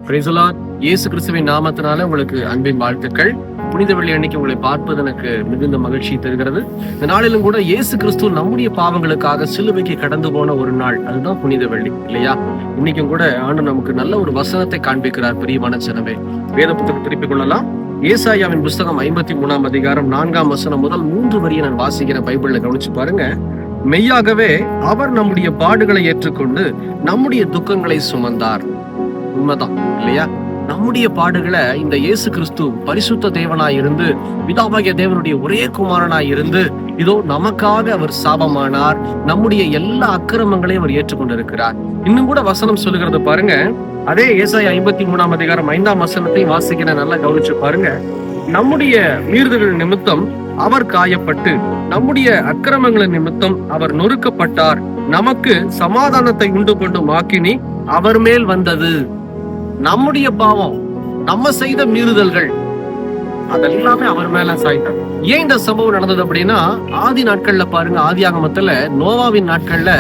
Praise the Lord. இயேசு கிறிஸ்துவின் நாமத்தினால உங்களுக்கு அன்பின் வாழ்த்துக்கள். புனித வெள்ளி அன்னைக்கு உங்களை பார்ப்பது எனக்கு மிகுந்த மகிழ்ச்சி தருகிறது. இந்த நாளிலும் கூட இயேசு கிறிஸ்து நம்முடைய பாவங்களுக்காக சிலுவைக்கு கடந்து போன ஒரு நாள், அதுதான் புனித வெள்ளி இல்லையா? இன்னைக்கும் கூட ஆண்டவர் நமக்கு நல்ல ஒரு வசனத்தை காண்பிக்கிறார். பிரியமான ஜனமே, வேத புத்தகத்தை திருப்பிக் கொள்ளலாம். ஏசாயாவின் புஸ்தகம் 53ஆம் அதிகாரம் 4ஆம் வசனம் முதல் 3 வரியை நான் வாசிக்கிற பைபிள்ல கவனிச்சு பாருங்க. மெய்யாகவே அவர் நம்முடைய பாடுகளை ஏற்றுக்கொண்டு நம்முடைய துக்கங்களை சுமந்தார். உண்மைதான் இல்லையா? நம்முடைய பாடுகளை இந்த இயேசு கிறிஸ்து பரிசுத்த தேவனாய் இருந்து, பிதாவாகிய தேவனுடைய ஒரே குமாரனாய் இருந்து, இதோ நமக்காக அவர் சாபமானார். நம்முடைய எல்லா அக்கிரமங்களையும் அவர் ஏற்றுக்கொண்டிருக்கிறார். இன்னும் கூட வசனம் சொல்லுகிறது பாருங்க. அதே ஏசாயா 53ஆம் அதிகாரம் 5ஆம் வசனத்தையும் வாசிக்கிற நல்லா கவனிச்சு பாருங்க. நம்முடைய மீறுதல்கள் நிமித்தம் அவர் காயப்பட்டு, நம்முடைய அக்கிரமங்களின் நிமித்தம் அவர் நொறுக்கப்பட்டார். நமக்கு சமாதானத்தை உண்டு கொண்டும் ஆக்கினி அவர் மேல் வந்தது. நம்முடைய பாவம், நம்ம செய்த மீறுதல்கள், அதெல்லாமே அவர் மேல சாய்ந்தார். ஏன் இந்த சம்பவம் நடந்தது அப்படின்னா, ஆதி நாட்கள்ல பாருங்க, ஆதியாகமத்துல நோவாவின் நாட்கள்ல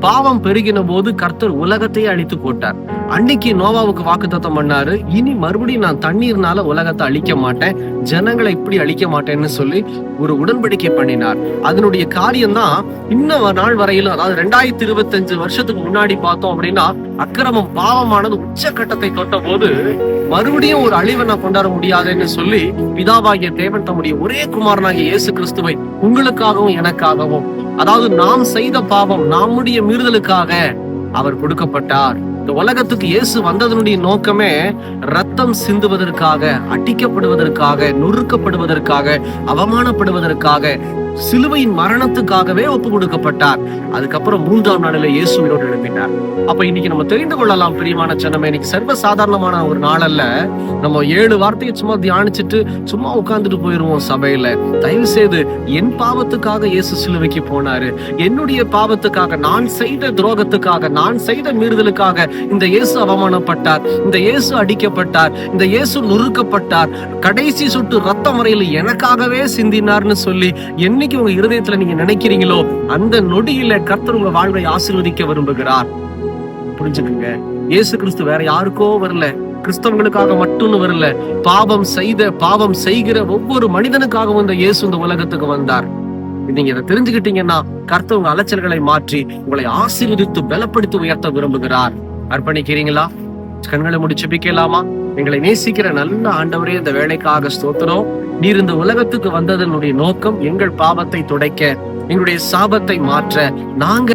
பாவம் பெருகின போது கர்த்தர் உலகத்தையே அழித்து போட்டார். அன்னைக்கு நோவாவுக்கு வாக்குத்தத்தம் பண்ணாரு, இனி மறுபடியும் நான் தண்ணீர்னால உலகத்தை அழிக்க மாட்டேன், ஜனங்களை இப்படி அழிக்க மாட்டேன்னு சொல்லி ஒரு உடன்படிக்கை பண்ணினார். அதனுடைய காரியம் தான் இன்னும் நாள் வரையிலும், அதாவது 2025 வருஷத்துக்கு முன்னாடி பார்த்தோம் அப்படின்னா, அக்கிரமம் பாவமானது உச்சக்கட்டத்தை தொட்ட போது மறுபடியும் ஒரு அழிவை நான் கொண்டாட முடியாதுன்னு சொல்லி பிதாவாகிய தேவன் தம்முடைய ஒரே குமாரனாகிய இயேசு கிறிஸ்துவை உங்களுக்காகவும் எனக்காகவும், அதாவது நாம் செய்த பாவம், நம்முடைய மீறுதலுக்காக அவர் கொடுக்கப்பட்டார். இந்த உலகத்துக்கு இயேசு வந்ததனுடைய நோக்கமே ரத்தம் சிந்துவதற்காக, அடிக்கப்படுவதற்காக, நொறுக்கப்படுவதற்காக, அவமானப்படுவதற்காக, சிலுவையின் மரணத்துக்காகவே ஒப்பு கொடுக்கப்பட்டார். அதுக்கப்புறம் 3ஆம் நாளில இயேசு உயிரோடு எழுப்பினார். அப்ப இன்னைக்கு நம்ம தெரிந்து கொள்ளலாம் பிரியமான ஜனமே, இன்னைக்கு சர்வ சாதாரணமான ஒரு நாள் அல்ல. நம்ம 7 வார்த்தையை சும்மா தியானிச்சுட்டு சும்மா உட்கார்ந்துட்டு போயிருவோம் சபையில. தயவு செய்து, என் பாவத்துக்காக இயேசு சிலுவைக்கு போனாரு, என்னுடைய பாவத்துக்காக, நான் செய்த துரோகத்துக்காக, நான் செய்த மீறுதலுக்காக இந்த இயேசு அவமானப்பட்டார், இந்த இயேசு அடிக்கப்பட்டார், இந்த இயேசு நொறுக்கப்பட்டார், கடைசி சொட்டு ரத்தம் வரையில் எனக்காகவே சிந்தினார்னு சொல்லி என்னைக்கு உங்க இருதயத்துல நீங்க நினைக்கிறீங்களோ, அந்த நொடியில கர்த்தர் உங்க வாழ்வை ஆசீர்வதிக்க விரும்புகிறார். புரிஞ்சுக்குங்க, இயேசு கிறிஸ்து வேற யாருக்கோ வரல, கிறிஸ்தவங்களுக்காக மட்டும் வரல, பாவம் செய்கிற ஒவ்வொரு மனிதனுக்காகவும் இந்த இயேசு இந்த உலகத்துக்கு வந்தார். நீங்க இதை தெரிஞ்சுக்கிட்டீங்கன்னா கர்த்தர் உங்க அலைச்சல்களை மாற்றி உங்களை ஆசீர்வதித்து பலப்படுத்தி உயர்த்த விரும்புகிறார். அர்ப்பணிக்கிறீங்களா? கண்களை மூடி ஜெபிக்கலாமா? எங்களை நேசிக்கிற நல்ல ஆண்டவரே, இந்த வேலைக்காக ஸ்தோத்திரம். நீர் இந்த உலகத்துக்கு வந்ததனுடைய நோக்கம் எங்கள் பாவத்தை துடைக்க, எங்களுடைய சாபத்தை மாற்ற, நாங்க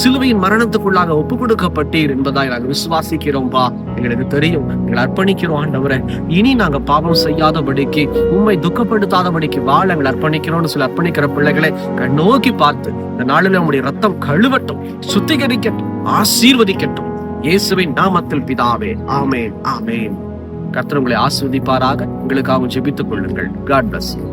சிலுவையின் மரணத்துக்குள்ளாக ஒப்பு கொடுக்கப்பட்டீர் என்பதாய் நாங்கள் விசுவாசிக்கிறோம்பா. எங்களுக்கு தெரியும், எங்களை அர்ப்பணிக்கிறோம் ஆண்டவரே. இனி நாங்க பாவம் செய்யாதபடிக்கு, உம்மை துக்கப்படுத்தாதபடிக்கு வாழ எங்களை அர்ப்பணிக்கிறோம்னு சொல்லி அர்ப்பணிக்கிற பிள்ளைகளை கண்ணோக்கி பார்த்து இந்த நாளில் உங்களுடைய ரத்தம் கழுவட்டும், சுத்திகரிக்கட்டும், ஆசீர்வதிக்கட்டும். இயேசுவின் நாமத்தில் பிதாவே, ஆமேன், ஆமேன். கர்த்தர் உங்களை ஆசீர்வதிப்பாராக. உங்களுக்காக ஜெபித்துக் கொள்ளுங்கள். God bless you.